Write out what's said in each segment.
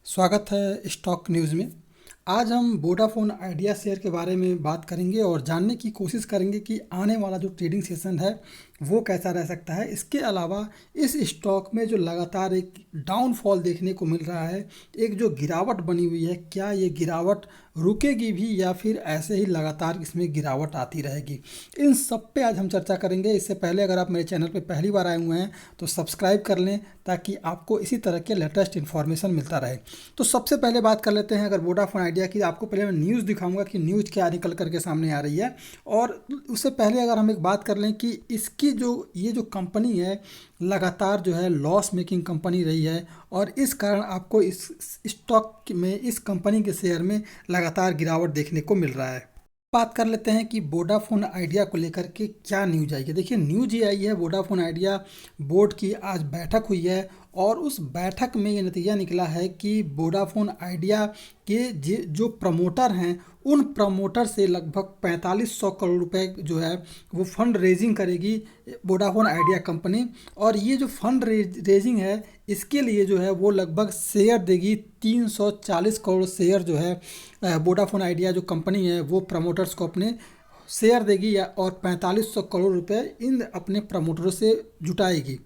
स्वागत है stock news में। आज हम वोडाफोन आइडिया शेयर के बारे में बात करेंगे और जानने की कोशिश करेंगे कि आने वाला जो ट्रेडिंग सेशन है वो कैसा रह सकता है। इसके अलावा इस स्टॉक में जो लगातार एक डाउनफॉल देखने को मिल रहा है, एक जो गिरावट बनी हुई है, क्या ये गिरावट रुकेगी भी या फिर ऐसे ही लगातार इसमें गिरावट आती रहेगी, इन सब पे आज हम चर्चा करेंगे। इससे पहले अगर आप मेरे चैनल पे पहली बार आए हुए हैं तो सब्सक्राइब कर लें ताकि आपको इसी तरह के लेटेस्ट इन्फॉर्मेशन मिलता रहे। तो सबसे पहले बात कर लेते हैं अगर वोडाफोन आइडिया की। आपको पहले मैं न्यूज़ दिखाऊंगा कि न्यूज़ क्या निकल करके सामने आ रही है, और उससे पहले अगर हम एक बात कर लें कि इसकी जो ये जो कंपनी है लगातार जो है लॉस मेकिंग कंपनी रही है, और इस कारण आपको इस स्टॉक में, इस कंपनी के शेयर में लगातार गिरावट देखने को मिल रहा है। बात कर लेते हैं कि वोडाफोन आइडिया को लेकर के क्या न्यूज आई है। देखिए, न्यूज ये आई है, वोडाफोन आइडिया बोर्ड की आज बैठक हुई है और उस बैठक में ये नतीजा निकला है कि वोडाफोन आइडिया के जो प्रमोटर हैं उन प्रमोटर से लगभग 4500 करोड़ रुपए जो है वो फंड रेजिंग करेगी वोडाफोन आइडिया कंपनी। और ये जो फंड रेजिंग है इसके लिए जो है वो लगभग शेयर देगी, 340 करोड़ शेयर जो है वोडाफोन आइडिया जो कंपनी है वो प्रमोटर्स को अपने शेयर देगी और 4500 करोड़ रुपए इन अपने प्रमोटरों से जुटाएगी।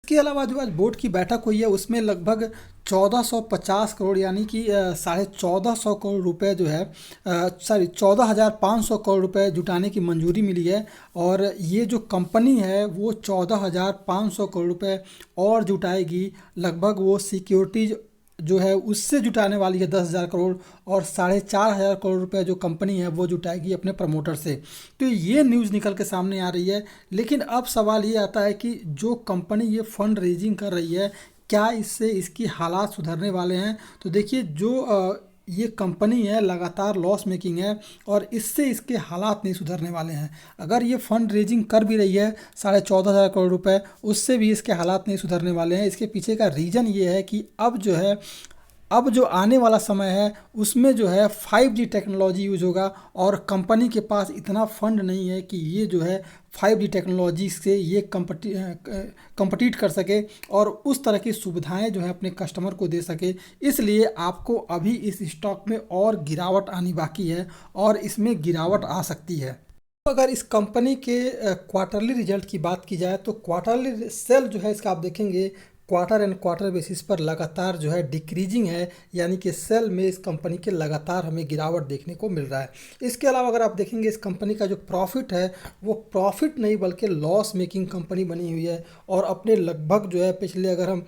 इसके अलावा जो आज बोर्ड की बैठक हुई है उसमें लगभग 1450 करोड़ यानी कि 1450 करोड़ रुपए जो है 14,500 करोड़ रुपए जुटाने की मंजूरी मिली है। और ये जो कंपनी है वो 14,500 करोड़ रुपए और जुटाएगी। लगभग वो सिक्योरिटीज जो है उससे जुटाने वाली है 10,000 करोड़, और 4,500 करोड़ रुपए जो कंपनी है वो जुटाएगी अपने प्रमोटर से। तो ये न्यूज़ निकल के सामने आ रही है। लेकिन अब सवाल ये आता है कि जो कंपनी ये फंड रेजिंग कर रही है क्या इससे इसकी हालात सुधरने वाले हैं। तो देखिए, जो ये कंपनी है लगातार लॉस मेकिंग है और इससे इसके हालात नहीं सुधरने वाले हैं। अगर ये फंड रेजिंग कर भी रही है 14,500 करोड़ रुपए, उससे भी इसके हालात नहीं सुधरने वाले हैं। इसके पीछे का रीज़न ये है कि अब जो आने वाला समय है उसमें जो है 5G टेक्नोलॉजी यूज होगा, और कंपनी के पास इतना फंड नहीं है कि ये जो है 5G टेक्नोलॉजी से ये कंपटीट कर सके और उस तरह की सुविधाएं जो है अपने कस्टमर को दे सके। इसलिए आपको अभी इस स्टॉक में और गिरावट आनी बाकी है और इसमें गिरावट आ सकती है। तो अगर इस कंपनी के क्वार्टरली रिजल्ट की बात की जाए तो क्वार्टरली सेल जो है इसका आप देखेंगे क्वार्टर एंड क्वार्टर बेसिस पर लगातार जो है डिक्रीजिंग है, यानी कि सेल में इस कंपनी के लगातार हमें गिरावट देखने को मिल रहा है। इसके अलावा अगर आप देखेंगे इस कंपनी का जो प्रॉफिट है वो प्रॉफिट नहीं बल्कि लॉस मेकिंग कंपनी बनी हुई है, और अपने लगभग जो है पिछले अगर हम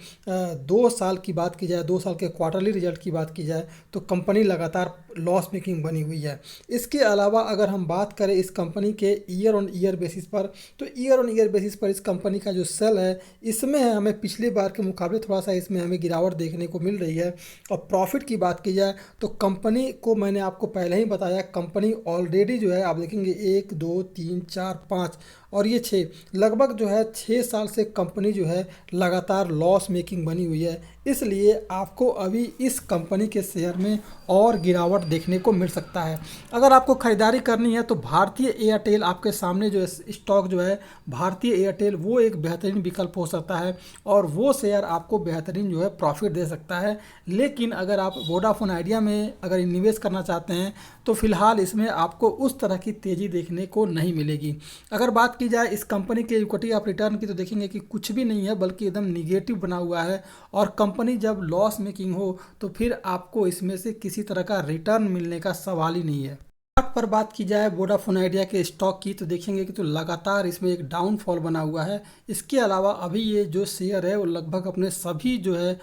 2 साल की बात की जाए, 2 साल के क्वार्टरली रिजल्ट की बात की जाए तो कंपनी लगातार लॉस मेकिंग बनी हुई है। इसके अलावा अगर हम बात करें इस कंपनी के ईयर ऑन ईयर बेसिस पर, तो ईयर ऑन ईयर बेसिस पर इस कंपनी का जो सेल है इसमें हमें पिछली बार के मुकाबले थोड़ा सा इसमें हमें गिरावट देखने को मिल रही है। और प्रॉफिट की बात की जाए तो कंपनी को मैंने आपको पहले ही बताया, कंपनी ऑलरेडी जो है आप देखेंगे 1 2 3 4 5 और ये 6, लगभग जो है 6 साल से कंपनी जो है लगातार लॉस मेकिंग बनी हुई है। इसलिए आपको अभी इस कंपनी के शेयर में और गिरावट देखने को मिल सकता है। अगर आपको ख़रीदारी करनी है तो भारतीय एयरटेल आपके सामने जो है स्टॉक जो है भारतीय एयरटेल वो एक बेहतरीन विकल्प हो सकता है, और वो शेयर आपको बेहतरीन जो है प्रॉफिट दे सकता है। लेकिन अगर आप वोडाफोन आइडिया में अगर निवेश करना चाहते हैं तो फिलहाल इसमें आपको उस तरह की तेज़ी देखने को नहीं मिलेगी। अगर बात की जाए इस कंपनी के इक्विटी ऑफ रिटर्न की तो देखेंगे कि कुछ भी नहीं है बल्कि एकदम निगेटिव बना हुआ है, और कंपनी जब लॉस मेकिंग हो तो फिर आपको इसमें से किसी तरह का रिटर्न मिलने का सवाल ही नहीं है। चार्ट पर बात की जाए वोडाफोन आइडिया के स्टॉक की तो देखेंगे कि तो लगातार इसमें एक डाउनफॉल बना हुआ है। इसके अलावा अभी ये जो शेयर है वो लगभग अपने सभी जो है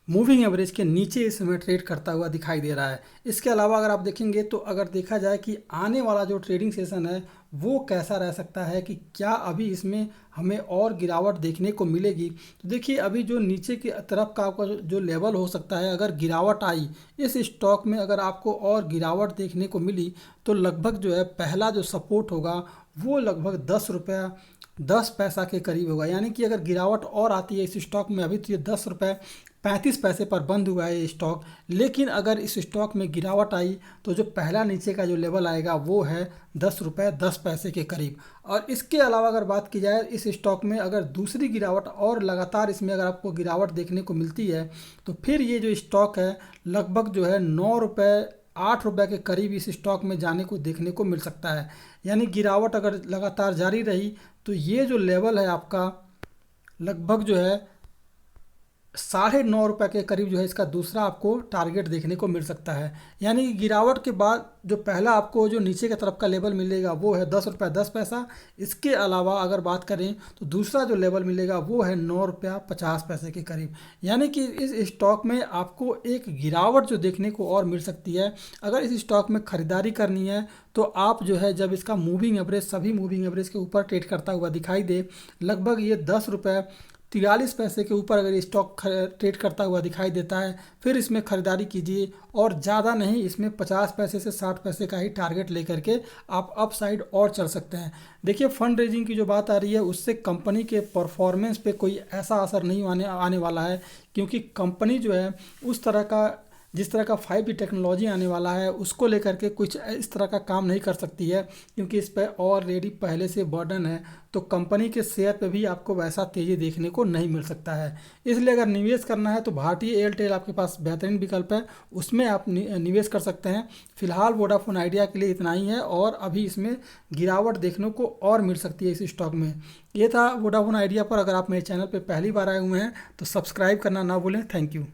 मूविंग एवरेज के नीचे इस समय ट्रेड करता हुआ दिखाई दे रहा है। इसके अलावा अगर आप देखेंगे तो अगर देखा जाए कि आने वाला जो ट्रेडिंग सेशन है वो कैसा रह सकता है, कि क्या अभी इसमें हमें और गिरावट देखने को मिलेगी। तो देखिए, अभी जो नीचे की तरफ का आपका जो लेवल हो सकता है, अगर गिरावट आई इस स्टॉक में, अगर आपको और गिरावट देखने को मिली तो लगभग जो है पहला जो सपोर्ट होगा वो लगभग 10 रुपया 10 पैसा के करीब होगा। यानी कि अगर गिरावट और आती है इस स्टॉक में अभी तो ये 10 रुपये 35 पैसे पर बंद हुआ है ये स्टॉक। लेकिन अगर इस स्टॉक में गिरावट आई तो जो पहला नीचे का जो लेवल आएगा वो है 10 रुपये 10 पैसे के करीब। और इसके अलावा अगर बात की जाए इस स्टॉक में अगर दूसरी गिरावट और लगातार इसमें अगर आपको गिरावट देखने को मिलती है तो फिर ये जो स्टॉक है लगभग जो है 9 रुपये 8 रुपये के करीब इस स्टॉक में जाने को देखने को मिल सकता है। यानी गिरावट अगर लगातार जारी रही तो ये जो लेवल है आपका लगभग जो है 9.5 रुपये के करीब जो है इसका दूसरा आपको टारगेट देखने को मिल सकता है। यानी कि गिरावट के बाद जो पहला आपको जो नीचे की तरफ का लेवल मिलेगा वो है 10 रुपये 10 पैसा। इसके अलावा अगर बात करें तो दूसरा जो लेवल मिलेगा वो है 9 रुपया 50 पैसे के करीब। यानी कि इस स्टॉक में आपको एक गिरावट जो देखने को और मिल सकती है। अगर इस स्टॉक में ख़रीदारी करनी है तो आप जो है जब इसका मूविंग एवरेज सभी मूविंग एवरेज के ऊपर ट्रेड करता हुआ दिखाई दे, लगभग ये 10 रुपये 43 पैसे के ऊपर अगर ये स्टॉक ट्रेड करता हुआ दिखाई देता है फिर इसमें ख़रीदारी कीजिए। और ज़्यादा नहीं, इसमें 50 पैसे से 60 पैसे का ही टारगेट लेकर के आप अप साइड और चल सकते हैं। देखिए फंड रेजिंग की जो बात आ रही है उससे कंपनी के परफॉर्मेंस पे कोई ऐसा असर नहीं आने वाला है, क्योंकि कंपनी जो है उस तरह का जिस तरह का 5G टेक्नोलॉजी आने वाला है उसको लेकर के कुछ इस तरह का काम नहीं कर सकती है, क्योंकि इस पर ऑलरेडी पहले से बर्डन है। तो कंपनी के शेयर पे भी आपको वैसा तेज़ी देखने को नहीं मिल सकता है। इसलिए अगर निवेश करना है तो भारतीय एयरटेल आपके पास बेहतरीन विकल्प है, उसमें आप निवेश कर सकते हैं। फिलहाल वोडाफोन आइडिया के लिए इतना ही है और अभी इसमें गिरावट देखने को और मिल सकती है इस स्टॉक में। ये था वोडाफोन आइडिया पर। अगर आप मेरे चैनल पर पहली बार आए हुए हैं तो सब्सक्राइब करना ना भूलें। Thank you.